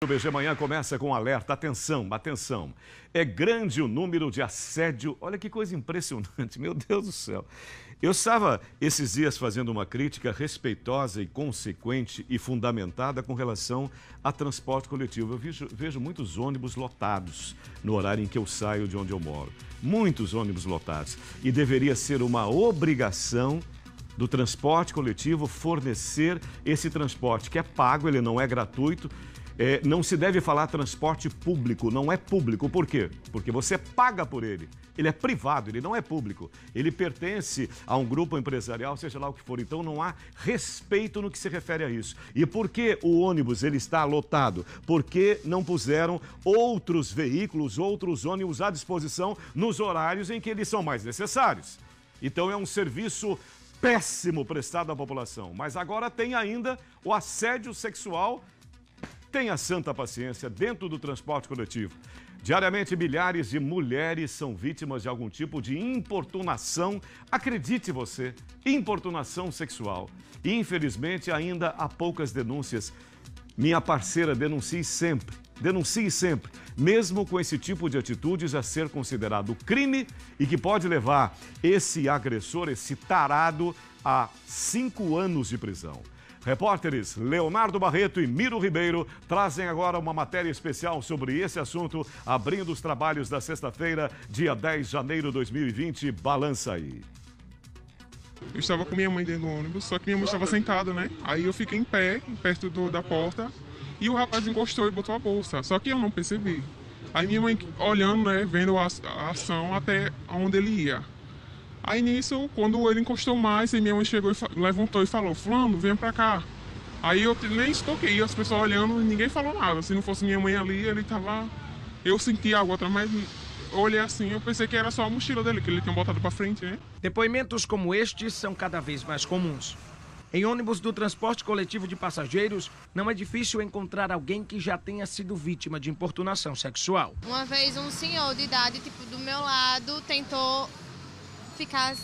O BG Manhã começa com um alerta. Atenção, atenção. É grande o número de assédio. Olha que coisa impressionante, meu Deus do céu. Eu estava esses dias fazendo uma crítica respeitosa e consequente e fundamentada com relação a transporte coletivo. Eu vejo muitos ônibus lotados no horário em que eu saio de onde eu moro. Muitos ônibus lotados. E deveria ser uma obrigação do transporte coletivo fornecer esse transporte que é pago, ele não é gratuito. Não se deve falar transporte público, não é público. Por quê? Porque você paga por ele. Ele é privado, ele não é público. Ele pertence a um grupo empresarial, seja lá o que for. Então não há respeito no que se refere a isso. E por que o ônibus ele está lotado? Porque não puseram outros veículos, outros ônibus à disposição nos horários em que eles são mais necessários. Então é um serviço péssimo prestado à população. Mas agora tem ainda o assédio sexual. Tenha santa paciência dentro do transporte coletivo. Diariamente, milhares de mulheres são vítimas de algum tipo de importunação. Acredite você, importunação sexual. E, infelizmente, ainda há poucas denúncias. Minha parceira, denuncie sempre. Denuncie sempre, mesmo com esse tipo de atitudes a ser considerado crime e que pode levar esse agressor, esse tarado, a 5 anos de prisão. Repórteres Leonardo Barreto e Miro Ribeiro trazem agora uma matéria especial sobre esse assunto, abrindo os trabalhos da sexta-feira, dia 10 de janeiro de 2020. Balança aí. Eu estava com minha mãe dentro do ônibus, só que minha mãe estava sentada, né? Aí eu fiquei em pé, perto da porta, e o rapaz encostou e botou a bolsa, só que eu não percebi. Aí minha mãe olhando, né, vendo a ação até onde ele ia. Aí nisso, quando ele encostou mais, minha mãe chegou e levantou e falou: "Fulano, vem pra cá". Aí eu nem estoquei, as pessoas olhando e ninguém falou nada. Se não fosse minha mãe ali, ele tava... Eu senti algo atrás, mas olhei assim, eu pensei que era só a mochila dele, que ele tinha botado pra frente, né? Depoimentos como estes são cada vez mais comuns. Em ônibus do transporte coletivo de passageiros, não é difícil encontrar alguém que já tenha sido vítima de importunação sexual. Uma vez um senhor de idade, do meu lado, tentou ficar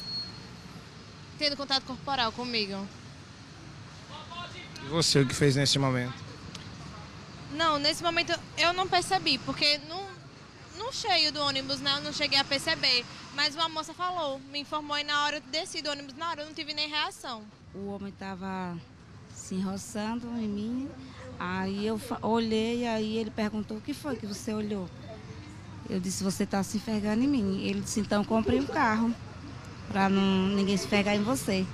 tendo contato corporal comigo. E você, o que fez nesse momento? Não, nesse momento eu não percebi, porque no cheio do ônibus, né, eu não cheguei a perceber. Mas uma moça falou, me informou e na hora eu desci do ônibus, na hora eu não tive nem reação. O homem estava se enroçando em mim, aí eu olhei, aí ele perguntou: "O que foi que você olhou?" Eu disse: "Você está se enfergando em mim." Ele disse: "Então compre um carro, para ninguém se pegar em você."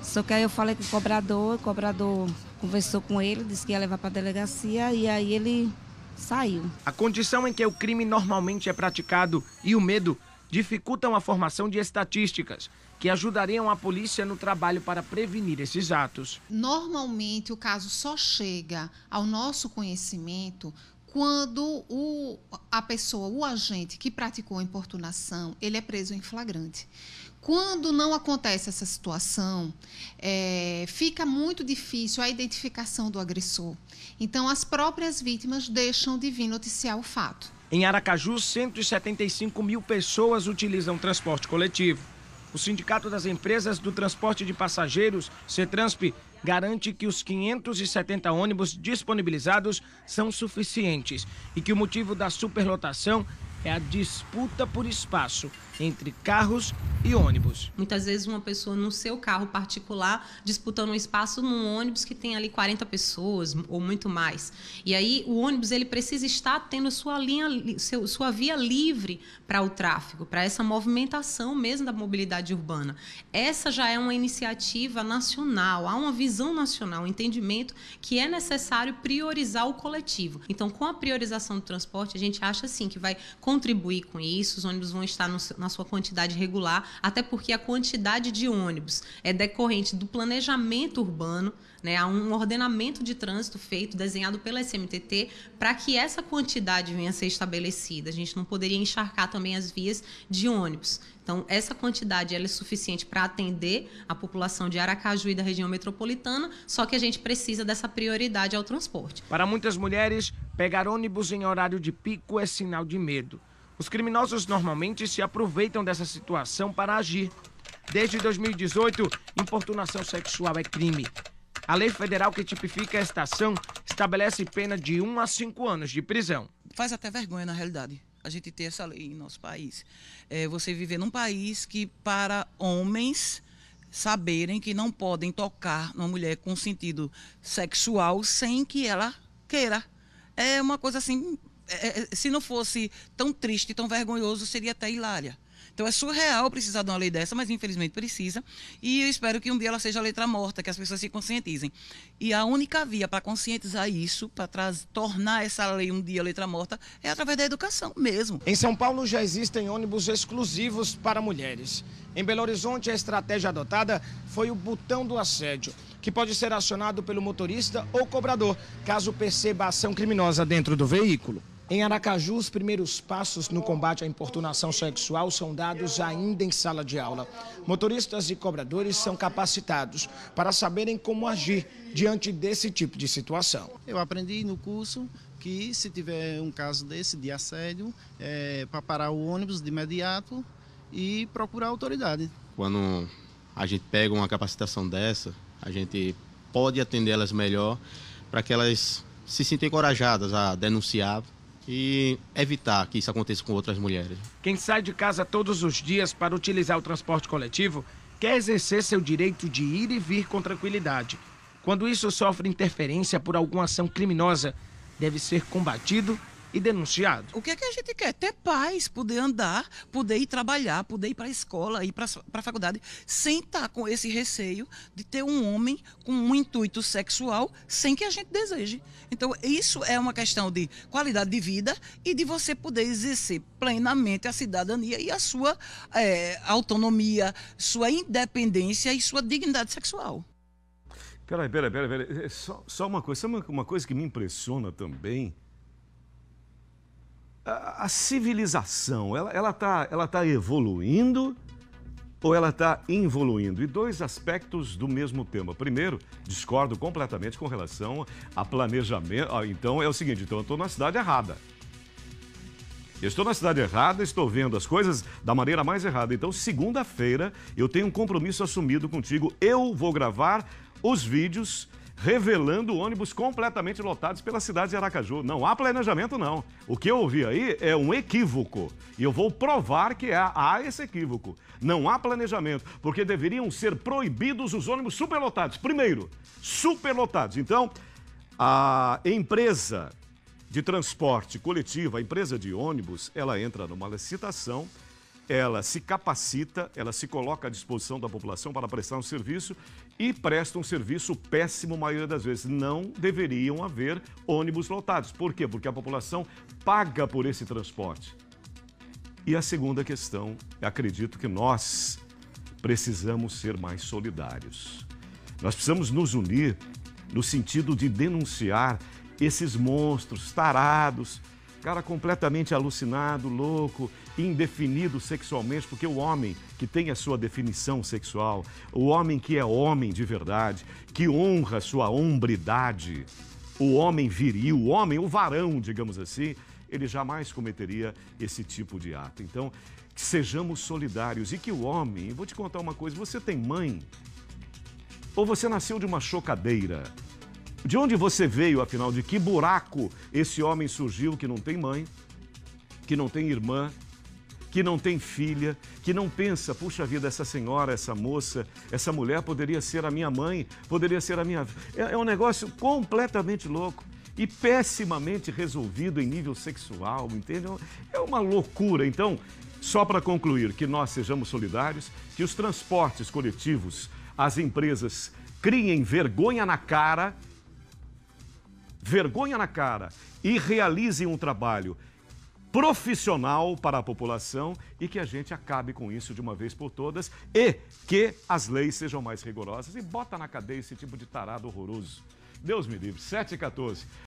Só que aí eu falei com o cobrador conversou com ele, disse que ia levar para a delegacia e aí ele saiu. A condição em que o crime normalmente é praticado e o medo dificultam a formação de estatísticas que ajudariam a polícia no trabalho para prevenir esses atos. Normalmente o caso só chega ao nosso conhecimento quando a pessoa, o agente que praticou a importunação, ele é preso em flagrante. Quando não acontece essa situação, fica muito difícil a identificação do agressor. Então, as próprias vítimas deixam de vir noticiar o fato. Em Aracaju, 175 mil pessoas utilizam transporte coletivo. O Sindicato das Empresas do Transporte de Passageiros, CETRANSP, garante que os 570 ônibus disponibilizados são suficientes e que o motivo da superlotação é a disputa por espaço entre carros e ônibus. Muitas vezes uma pessoa no seu carro particular disputando um espaço num ônibus que tem ali 40 pessoas ou muito mais. E aí o ônibus ele precisa estar tendo sua via livre para o tráfego, para essa movimentação mesmo da mobilidade urbana. Essa já é uma iniciativa nacional, há uma visão nacional, um entendimento que é necessário priorizar o coletivo. Então, com a priorização do transporte, a gente acha assim que vai contribuir com isso, os ônibus vão estar na sua quantidade regular, até porque a quantidade de ônibus é decorrente do planejamento urbano, né? Há um ordenamento de trânsito feito, desenhado pela SMTT, para que essa quantidade venha a ser estabelecida. A gente não poderia encharcar também as vias de ônibus. Então, essa quantidade ela é suficiente para atender a população de Aracaju e da região metropolitana, só que a gente precisa dessa prioridade ao transporte. Para muitas mulheres, pegar ônibus em horário de pico é sinal de medo. Os criminosos normalmente se aproveitam dessa situação para agir. Desde 2018, importunação sexual é crime. A lei federal que tipifica esta ação estabelece pena de 1 a 5 anos de prisão. Faz até vergonha, na realidade, a gente ter essa lei em nosso país. Você viver num país que, para homens saberem que não podem tocar numa mulher com sentido sexual sem que ela queira. É uma coisa assim, se não fosse tão triste, tão vergonhoso, seria até hilária. Então é surreal precisar de uma lei dessa, mas infelizmente precisa. E eu espero que um dia ela seja letra morta, que as pessoas se conscientizem. E a única via para conscientizar isso, para tornar essa lei um dia letra morta, é através da educação mesmo. Em São Paulo já existem ônibus exclusivos para mulheres. Em Belo Horizonte, a estratégia adotada foi o botão do assédio, que pode ser acionado pelo motorista ou cobrador, caso perceba a ação criminosa dentro do veículo. Em Aracaju, os primeiros passos no combate à importunação sexual são dados ainda em sala de aula. Motoristas e cobradores são capacitados para saberem como agir diante desse tipo de situação. Eu aprendi no curso que se tiver um caso desse de assédio, para parar o ônibus de imediato e procurar a autoridade. Quando a gente pega uma capacitação dessa, a gente pode atender elas melhor para que elas se sintam encorajadas a denunciar e evitar que isso aconteça com outras mulheres. Quem sai de casa todos os dias para utilizar o transporte coletivo quer exercer seu direito de ir e vir com tranquilidade. Quando isso sofre interferência por alguma ação criminosa, deve ser combatido e denunciado. O que é que a gente quer? Ter paz, poder andar, poder ir trabalhar, poder ir para a escola, ir para a faculdade, sem estar com esse receio de ter um homem com um intuito sexual sem que a gente deseje. Então, isso é uma questão de qualidade de vida e de você poder exercer plenamente a cidadania e a sua autonomia, sua independência e sua dignidade sexual. Peraí. Só uma coisa. Sabe uma coisa que me impressiona também? A civilização, ela tá evoluindo ou ela está involuindo? E dois aspectos do mesmo tema. Primeiro, discordo completamente com relação a planejamento. Então é o seguinte, então eu estou na cidade errada. Eu estou na cidade errada, estou vendo as coisas da maneira mais errada. Então, segunda-feira, eu tenho um compromisso assumido contigo. Eu vou gravar os vídeos revelando ônibus completamente lotados pela cidade de Aracaju. Não há planejamento, não. O que eu ouvi aí é um equívoco. E eu vou provar que há esse equívoco. Não há planejamento, porque deveriam ser proibidos os ônibus superlotados. Primeiro, superlotados. Então, a empresa de transporte coletivo, a empresa de ônibus, ela entra numa licitação, ela se capacita, ela se coloca à disposição da população para prestar um serviço e presta um serviço péssimo a maioria das vezes. Não deveriam haver ônibus lotados. Por quê? Porque a população paga por esse transporte. E a segunda questão, acredito que nós precisamos ser mais solidários. Nós precisamos nos unir no sentido de denunciar esses monstros tarados, cara completamente alucinado, louco, indefinido sexualmente, porque o homem que tem a sua definição sexual, o homem que é homem de verdade, que honra a sua hombridade, o homem viril, o varão, digamos assim, ele jamais cometeria esse tipo de ato. Então, que sejamos solidários e que o homem, vou te contar uma coisa, você tem mãe? Ou você nasceu de uma chocadeira? De onde você veio, afinal, de que buraco esse homem surgiu que não tem mãe, que não tem irmã, que não tem filha, que não pensa, puxa vida, essa senhora, essa moça, essa mulher poderia ser a minha mãe, poderia ser a minha... É um negócio completamente louco e pessimamente resolvido em nível sexual, entende? É uma loucura. Então, só para concluir, que nós sejamos solidários, que os transportes coletivos, as empresas criem vergonha na cara e realizem um trabalho profissional para a população e que a gente acabe com isso de uma vez por todas e que as leis sejam mais rigorosas e bota na cadeia esse tipo de tarado horroroso. Deus me livre. 7h14.